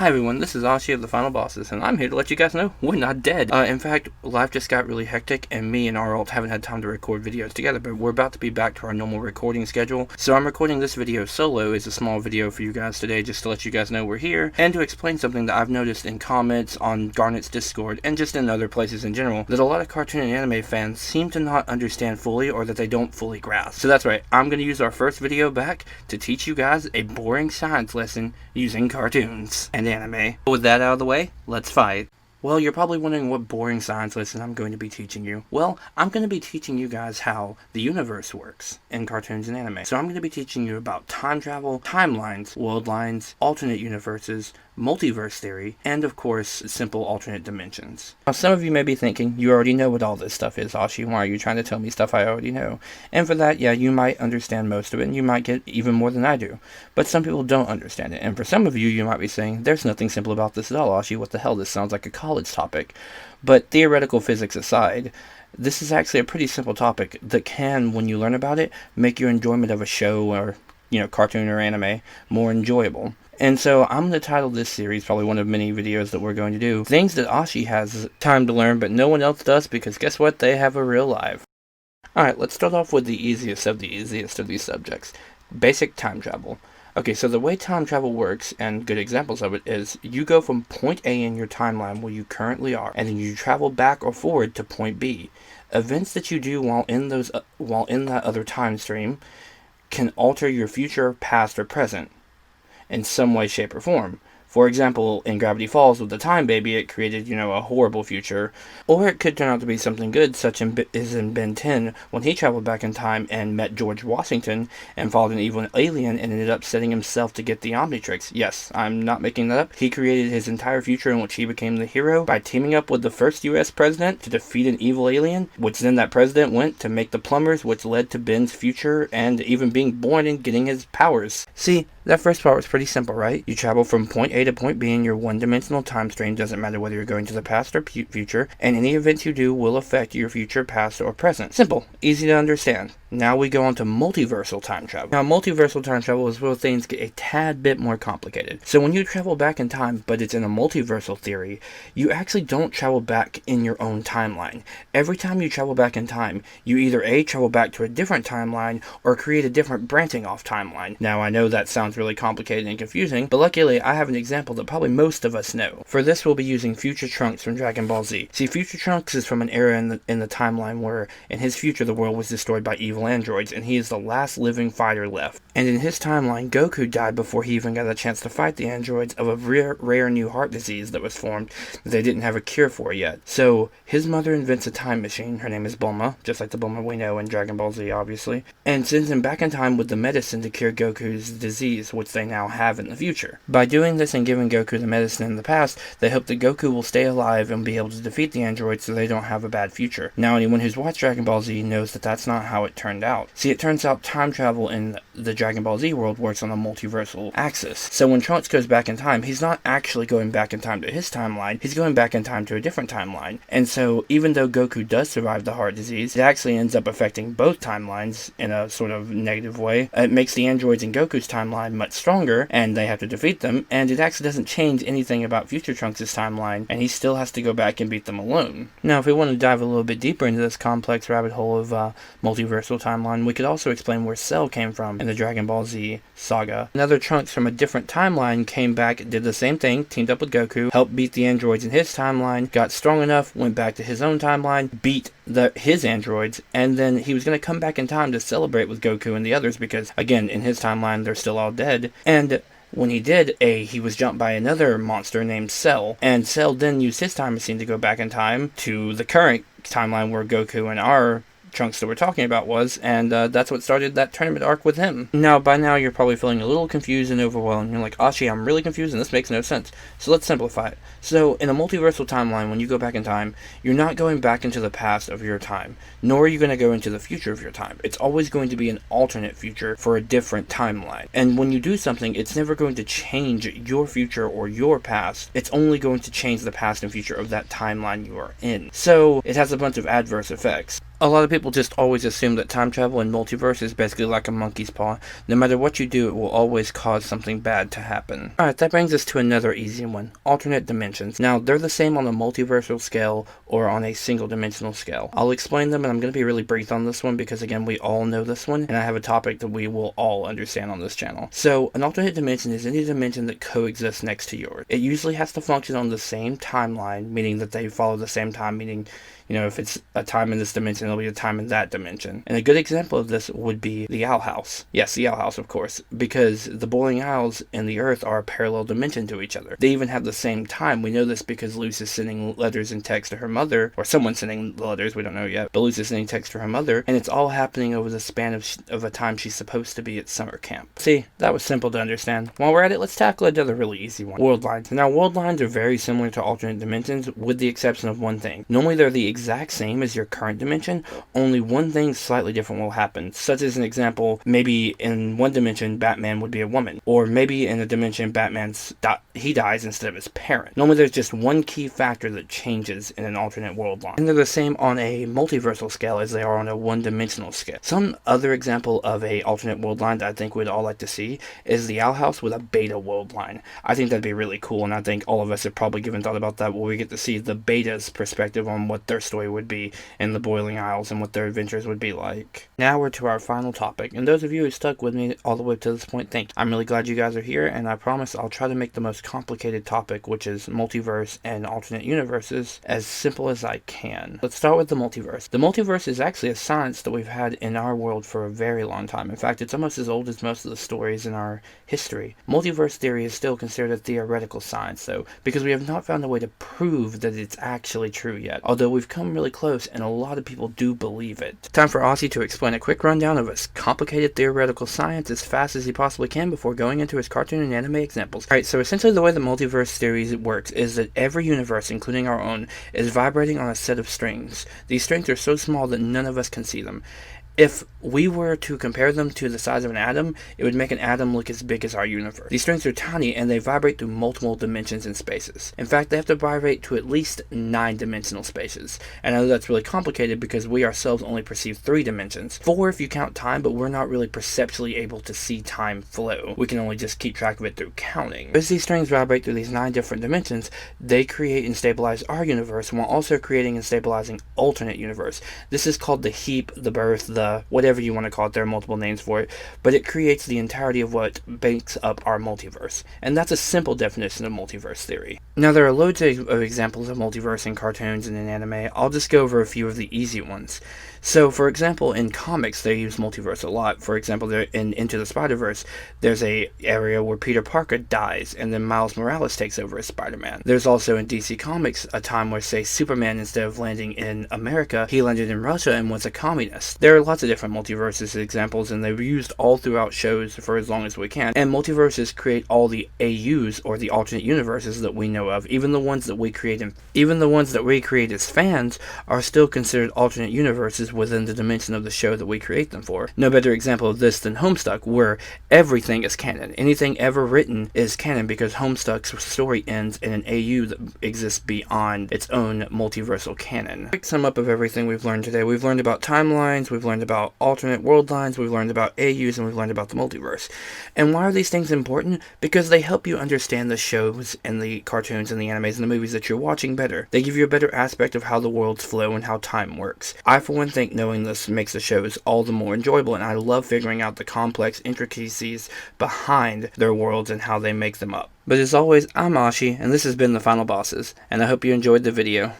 Hi everyone, this is Ashi of the Final Bosses, and I'm here to let you guys know we're not dead. In fact, life just got really hectic, and me and our alt haven't had time to record videos together, but we're about to be back to our normal recording schedule. So I'm recording this video solo as a small video for you guys today, just to let you guys know we're here, and to explain something that I've noticed in comments on Garnet's Discord, and just in other places in general, that a lot of cartoon and anime fans seem to not understand fully, or that they don't fully grasp. So that's right, I'm going to use our first video back to teach you guys a boring science lesson using cartoons and anime. With that out of the way, let's fight. Well, you're probably wondering what boring science lesson I'm going to be teaching you. Well, I'm going to be teaching you guys how the universe works in cartoons and anime. So I'm going to be teaching you about time travel, timelines, world lines, alternate universes, multiverse theory, and of course, simple alternate dimensions. Now, some of you may be thinking, you already know what all this stuff is, Ashi. Why are you trying to tell me stuff I already know? And for that, yeah, you might understand most of it, and you might get even more than I do. But some people don't understand it, and for some of you, you might be saying, there's nothing simple about this at all, Ashi. What the hell? This sounds like a college topic. But theoretical physics aside, this is actually a pretty simple topic that can, when you learn about it, make your enjoyment of a show or, cartoon or anime more enjoyable. And so I'm going to title this series, probably one of many videos that we're going to do, Things That Ashi Has Time to Learn But No One Else Does, because guess what? They have a real life. Alright, let's start off with the easiest of these subjects. Basic time travel. Okay, so the way time travel works, and good examples of it, is you go from point A in your timeline where you currently are, and then you travel back or forward to point B. Events that you do while in that other time stream can alter your future, past, or present in some way, shape, or form. For example, in Gravity Falls with the Time Baby, it created, a horrible future. Or it could turn out to be something good, such as in Ben 10, when he traveled back in time and met George Washington and fought an evil alien and ended up setting himself to get the Omnitrix. Yes, I'm not making that up. He created his entire future in which he became the hero by teaming up with the first US president to defeat an evil alien, which then that president went to make the plumbers, which led to Ben's future and even being born and getting his powers. See, that first part was pretty simple, right? You travel from point A to point B in your one-dimensional time stream, doesn't matter whether you're going to the past or future, and any events you do will affect your future, past, or present. Simple, easy to understand. Now we go on to multiversal time travel. Now, multiversal time travel is where things get a tad bit more complicated. So when you travel back in time, but it's in a multiversal theory, you actually don't travel back in your own timeline. Every time you travel back in time, you either A, travel back to a different timeline, or create a different branching off timeline. Now, I know that sounds really complicated and confusing, but luckily I have an example that probably most of us know. For this, we'll be using Future Trunks from Dragon Ball Z. See, Future Trunks is from an era in the timeline where, in his future, the world was destroyed by evil androids, and he is the last living fighter left. And in his timeline, Goku died before he even got a chance to fight the androids of a rare new heart disease that was formed that they didn't have a cure for yet. So, his mother invents a time machine, her name is Bulma, just like the Bulma we know in Dragon Ball Z, obviously, and sends him back in time with the medicine to cure Goku's disease, which they now have in the future. By doing this and giving Goku the medicine in the past, they hope that Goku will stay alive and be able to defeat the androids so they don't have a bad future. Now, anyone who's watched Dragon Ball Z knows that that's not how it turned out. See, it turns out time travel in the Dragon Ball Z world works on a multiversal axis. So when Trunks goes back in time, he's not actually going back in time to his timeline, he's going back in time to a different timeline. And so, even though Goku does survive the heart disease, it actually ends up affecting both timelines in a sort of negative way. It makes the androids in Goku's timeline much stronger, and they have to defeat them, and it actually doesn't change anything about Future Trunks' timeline, and he still has to go back and beat them alone. Now, if we want to dive a little bit deeper into this complex rabbit hole of multiversal timeline, we could also explain where Cell came from in the Dragon Ball Z saga. Another Trunks from a different timeline came back, did the same thing, teamed up with Goku, helped beat the androids in his timeline, got strong enough, went back to his own timeline, beat his androids, and then he was going to come back in time to celebrate with Goku and the others because, again, in his timeline, they're still all dead. And when he did, he was jumped by another monster named Cell, and Cell then used his time machine to go back in time to the current timeline where Goku and our Trunks that we're talking about was, and that's what started that tournament arc with him. Now, by now, you're probably feeling a little confused and overwhelmed. You're like, Ashi, I'm really confused and this makes no sense. So let's simplify it. So, in a multiversal timeline, when you go back in time, you're not going back into the past of your time, nor are you going to go into the future of your time. It's always going to be an alternate future for a different timeline. And when you do something, it's never going to change your future or your past. It's only going to change the past and future of that timeline you are in. So, it has a bunch of adverse effects. A lot of people just always assume that time travel in Multiverse is basically like a monkey's paw. No matter what you do, it will always cause something bad to happen. Alright, that brings us to another easy one. Alternate dimensions. Now, they're the same on a multiversal scale or on a single dimensional scale. I'll explain them, and I'm going to be really brief on this one because, again, we all know this one, and I have a topic that we will all understand on this channel. So, an alternate dimension is any dimension that coexists next to yours. It usually has to function on the same timeline, meaning that they follow the same time, meaning, you know, if it's a time in this dimension, there'll be a time in that dimension. And a good example of this would be the Owl House. Yes, the Owl House, of course, because the boiling owls and the Earth are a parallel dimension to each other. They even have the same time. We know this because Luce is sending letters and text to her mother, or someone's sending the letters, we don't know yet, but Luce is sending text to her mother, and it's all happening over the span of a time she's supposed to be at summer camp. See, that was simple to understand. While we're at it, let's tackle another really easy one. World lines. Now, world lines are very similar to alternate dimensions, with the exception of one thing. Normally, they're the exact same as your current dimension, only one thing slightly different will happen. Such as an example, maybe in one dimension, Batman would be a woman, or maybe in a dimension, he dies instead of his parent. Normally, there's just one key factor that changes in an alternate world line. And they're the same on a multiversal scale as they are on a one-dimensional scale. Some other example of a alternate world line that I think we'd all like to see is the Owl House with a beta world line. I think that'd be really cool, and I think all of us have probably given thought about that, where we get to see the beta's perspective on what their story would be in the Boiling Isles and what their adventures would be like. Now we're to our final topic, and those of you who stuck with me all the way to this point, thank you. I'm really glad you guys are here, and I promise I'll try to make the most complicated topic, which is multiverse and alternate universes, as simple as I can. Let's start with the multiverse. The multiverse is actually a science that we've had in our world for a very long time. In fact, it's almost as old as most of the stories in our history. Multiverse theory is still considered a theoretical science, though, because we have not found a way to prove that it's actually true yet, although we've come really close, and a lot of people do believe it. Time for Aussie to explain a quick rundown of his complicated theoretical science as fast as he possibly can before going into his cartoon and anime examples. Alright, so essentially the way the multiverse theory works is that every universe, including our own, is vibrating on a set of strings. These strings are so small that none of us can see them. If we were to compare them to the size of an atom, it would make an atom look as big as our universe. These strings are tiny, and they vibrate through multiple dimensions and spaces. In fact, they have to vibrate to at least 9-dimensional spaces. And I know that's really complicated because we ourselves only perceive 3 dimensions. 4 if you count time, but we're not really perceptually able to see time flow. We can only just keep track of it through counting. As these strings vibrate through these 9 different dimensions, they create and stabilize our universe while also creating and stabilizing alternate universe. This is called the heap, the birth, the whatever you want to call it. There are multiple names for it, but it creates the entirety of what makes up our multiverse, and that's a simple definition of multiverse theory. Now, there are loads of examples of multiverse in cartoons and in anime. I'll just go over a few of the easy ones. So, for example, in comics, they use multiverse a lot. For example, in Into the Spider-Verse, there's a area where Peter Parker dies, and then Miles Morales takes over as Spider-Man. There's also in DC Comics a time where, say, Superman, instead of landing in America, he landed in Russia and was a communist. There are lots of different multiverses examples, and they're used all throughout shows for as long as we can. And multiverses create all the AUs, or the alternate universes, that we know of. Even the ones that we create as fans are still considered alternate universes within the dimension of the show that we create them for. No better example of this than Homestuck, where everything is canon. Anything ever written is canon because Homestuck's story ends in an AU that exists beyond its own multiversal canon. Quick sum up of everything we've learned today. We've learned about timelines, we've learned about alternate world lines, we've learned about AUs, and we've learned about the multiverse. And why are these things important? Because they help you understand the shows and the cartoons and the animes and the movies that you're watching better. They give you a better aspect of how the worlds flow and how time works. I, for one, think knowing this makes the shows all the more enjoyable, and I love figuring out the complex intricacies behind their worlds and how they make them up. But as always, I'm Ashi, and this has been The Final Bosses, and I hope you enjoyed the video.